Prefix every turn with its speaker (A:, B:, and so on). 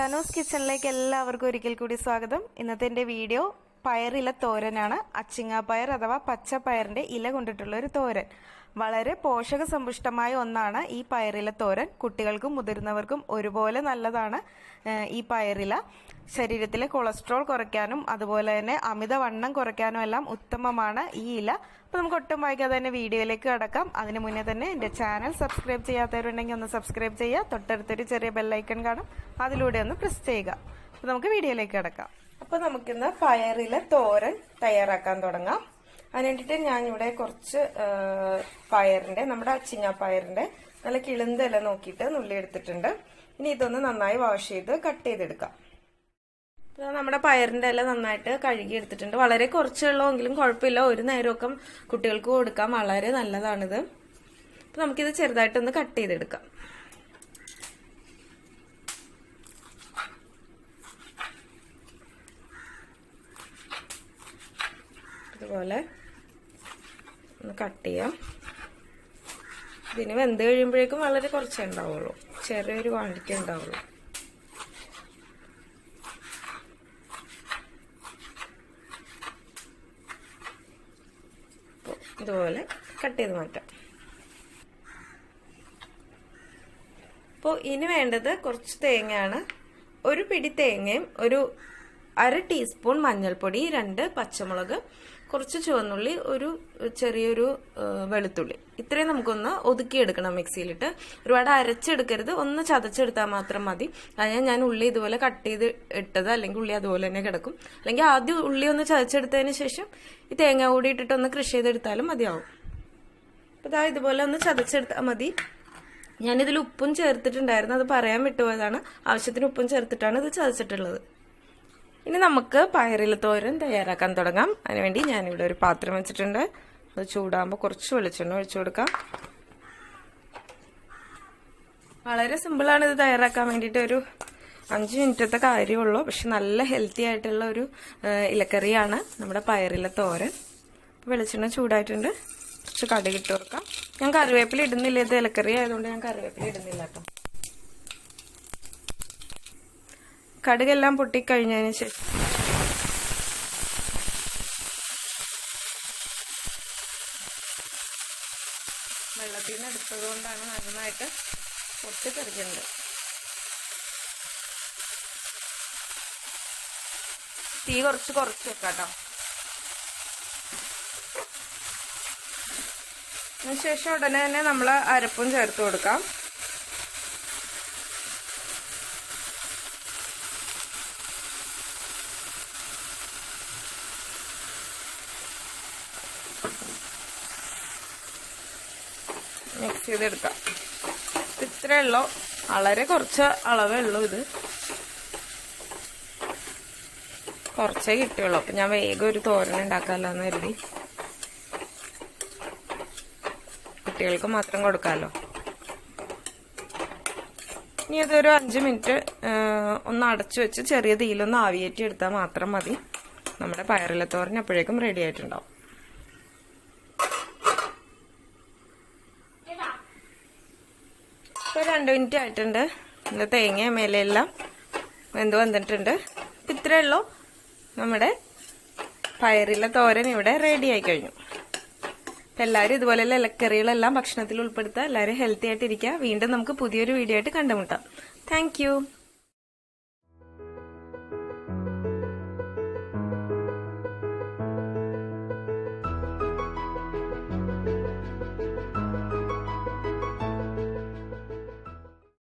A: ഷനൂസ് കിച്ചണിലേക്ക് എല്ലാവർക്കും ഒരിക്കൽ കൂടി സ്വാഗതം. ഇന്നത്തെ എൻ്റെ വീഡിയോ പയറില തോരനാണ്. അച്ചിങ്ങാപ്പയർ അഥവാ പച്ചപ്പയറിൻ്റെ ഇല കൊണ്ടിട്ടുള്ള ഒരു തോരൻ. വളരെ പോഷക സമ്പുഷ്ടമായ ഒന്നാണ് ഈ പയറില തോരൻ. കുട്ടികൾക്കും മുതിർന്നവർക്കും ഒരുപോലെ നല്ലതാണ് ഈ പയറില. ശരീരത്തിലെ കൊളസ്ട്രോൾ കുറയ്ക്കാനും അതുപോലെ തന്നെ അമിതവണ്ണം കുറയ്ക്കാനും എല്ലാം ഉത്തമമാണ് ഈ ഇല. അപ്പോൾ നമുക്ക് ഒട്ടും വൈകാതെ തന്നെ വീഡിയോയിലേക്ക് കടക്കാം. അതിന് മുന്നേ തന്നെ എൻ്റെ ചാനൽ സബ്സ്ക്രൈബ് ചെയ്യാത്തവരുണ്ടെങ്കിൽ ഒന്ന് സബ്സ്ക്രൈബ് ചെയ്യുക. തൊട്ടടുത്തൊരു ചെറിയ ബെല്ലൈക്കൺ കാണും, അതിലൂടെ ഒന്ന് പ്രസ് ചെയ്യുക. അപ്പോൾ നമുക്ക് വീഡിയോയിലേക്ക് കടക്കാം. അപ്പോൾ നമുക്കിന്ന് പയറില തോരൻ തയ്യാറാക്കാൻ തുടങ്ങാം. അതിന് വേണ്ടിയിട്ട് ഞാനിവിടെ കുറച്ച് പയറിൻ്റെ, നമ്മുടെ അച്ചിങ്ങാപ്പയറിൻ്റെ നല്ല കിളുന്ത ഇല നോക്കിയിട്ട് നുള്ളി എടുത്തിട്ടുണ്ട്. ഇനി ഇതൊന്ന് നന്നായി വാഷ് ചെയ്ത് കട്ട് ചെയ്തെടുക്കാം. നമ്മുടെ പയറിന്റെ ഇല നന്നായിട്ട് കഴുകി എടുത്തിട്ടുണ്ട്. വളരെ കുറച്ച് വെള്ളമെങ്കിലും കുഴപ്പമില്ല, ഒരു നേരമൊക്കെ കുട്ടികൾക്ക് കൊടുക്കാൻ വളരെ നല്ലതാണിത്. അപ്പൊ നമുക്കിത് ചെറുതായിട്ടൊന്ന് കട്ട് ചെയ്തെടുക്കാം. ഇതുപോലെ ഒന്ന് കട്ട് ചെയ്യാം. ഇതിന് വെന്ത് കഴിയുമ്പോഴേക്കും വളരെ കുറച്ചേ ഉണ്ടാവുള്ളൂ, ചെറിയൊരു ക്വാണ്ടിറ്റി ഉണ്ടാവുള്ളൂ. ഇതുപോലെ കട്ട് ചെയ്ത് മാറ്റാം. അപ്പോൾ ഇനി വേണ്ടത് കുറച്ച് തേങ്ങയാണ്. ഒരു പിടി തേങ്ങയും ഒരു 1/2 ടീസ്പൂൺ മഞ്ഞൾപ്പൊടി, 2 പച്ചമുളക്, കുറച്ച് ചുവന്നുള്ളി, ഒരു ചെറിയൊരു വെളുത്തുള്ളി. ഇത്രയും നമുക്കൊന്ന് ഒതുക്കിയെടുക്കണം മിക്സിയിലിട്ട്. ഒരുപാട് അരച്ചെടുക്കരുത്, ഒന്ന് ചതച്ചെടുത്താൽ മാത്രം മതി. അതിന് ഞാൻ ഉള്ളി ഇതുപോലെ കട്ട് ചെയ്ത് ഇട്ടത്, അല്ലെങ്കിൽ ഉള്ളി അതുപോലെ തന്നെ കിടക്കും. അല്ലെങ്കിൽ ആദ്യം ഉള്ളി ഒന്ന് ചതച്ചെടുത്തതിന് ശേഷം ഈ തേങ്ങ കൂടി ഇട്ടിട്ട് ഒന്ന് ക്രഷ് ചെയ്തെടുത്താലും മതിയാവും. അപ്പോൾ ഇതാ ഇതുപോലെ ഒന്ന് ചതച്ചെടുത്താൽ മതി. ഞാനിതിൽ ഉപ്പും ചേർത്തിട്ടുണ്ടായിരുന്നു, അത് പറയാൻ വിട്ടുപോയതാണ്. ആവശ്യത്തിന് ഉപ്പും ചേർത്തിട്ടാണ് ഇത് ചതച്ചിട്ടുള്ളത്. ഇനി നമുക്ക് പയറില തോരൻ തയ്യാറാക്കാൻ തുടങ്ങാം. അതിനുവേണ്ടി ഞാനിവിടെ ഒരു പാത്രം വെച്ചിട്ടുണ്ട്. അത് ചൂടാകുമ്പോൾ കുറച്ച് വെളിച്ചെണ്ണ ഒഴിച്ചു കൊടുക്കാം. വളരെ സിമ്പിളാണ് ഇത് തയ്യാറാക്കാൻ വേണ്ടിയിട്ട്. ഒരു 5 മിനിറ്റത്തെ കാര്യമുള്ളൂ. പക്ഷെ നല്ല ഹെൽത്തി ആയിട്ടുള്ള ഒരു ഇലക്കറിയാണ് നമ്മുടെ പയറില തോരൻ. വെളിച്ചെണ്ണ ചൂടായിട്ടുണ്ട്. കുറച്ച് കടുക് ഇട്ട് കൊടുക്കാം. ഞാൻ കറിവേപ്പില ഇടുന്നില്ല, ഇത് ഇലക്കറി ആയതുകൊണ്ട് ഞാൻ കറിവേപ്പില ഇടുന്നില്ല കേട്ടോ. കടുകെല്ലാം പൊട്ടിക്കഴിഞ്ഞതിന് ശേഷം വെള്ളത്തിൽ നിന്ന് എടുത്തത് കൊണ്ടാണ് നന്നായിട്ട് പൊട്ടിത്തെറിക്കുന്നത്. തീ കുറച്ച് വെക്കാട്ടോ. അതിനുശേഷം ഉടനെ തന്നെ നമ്മൾ അരപ്പും ചേർത്ത് കൊടുക്കാം. മിക്സ് ചെയ്തെടുക്കാം. ഇത്രേ ഉള്ളൂ, വളരെ കുറച്ച് അളവേ ഉള്ളൂ. ഇത് കുറച്ചേ കിട്ടുള്ളൂ. അപ്പം ഞാൻ വേഗം ഒരു തോരൻ ഉണ്ടാക്കാമല്ലോ എന്ന് കരുതി. കുട്ടികൾക്ക് മാത്രം കൊടുക്കാമല്ലോ. ഇനി അതൊരു 5 മിനിറ്റ് ഒന്ന് അടച്ചു വെച്ച് ചെറിയ തീയിലൊന്ന് ആവിയേറ്റി എടുത്താൽ മാത്രം മതി. നമ്മുടെ പയറില തോരൻ അപ്പോഴേക്കും റെഡി ആയിട്ടുണ്ടാവും. ഇപ്പോൾ 2 മിനിറ്റ് ആയിട്ടുണ്ട്. ഇതിൻ്റെ തേങ്ങ മേലെയെല്ലാം വന്നിട്ടുണ്ട്. ഇത്രേ ഉള്ളൂ, നമ്മുടെ പയറില തോരൻ ഇവിടെ റെഡി ആയി കഴിഞ്ഞു. അപ്പം എല്ലാവരും ഇതുപോലെയുള്ള ഇലക്കറികളെല്ലാം ഭക്ഷണത്തിൽ ഉൾപ്പെടുത്തുക. എല്ലാവരും ഹെൽത്തി ആയിട്ടിരിക്കുക. വീണ്ടും നമുക്ക് പുതിയൊരു വീഡിയോ ആയിട്ട് കണ്ടുമുട്ടാം. താങ്ക്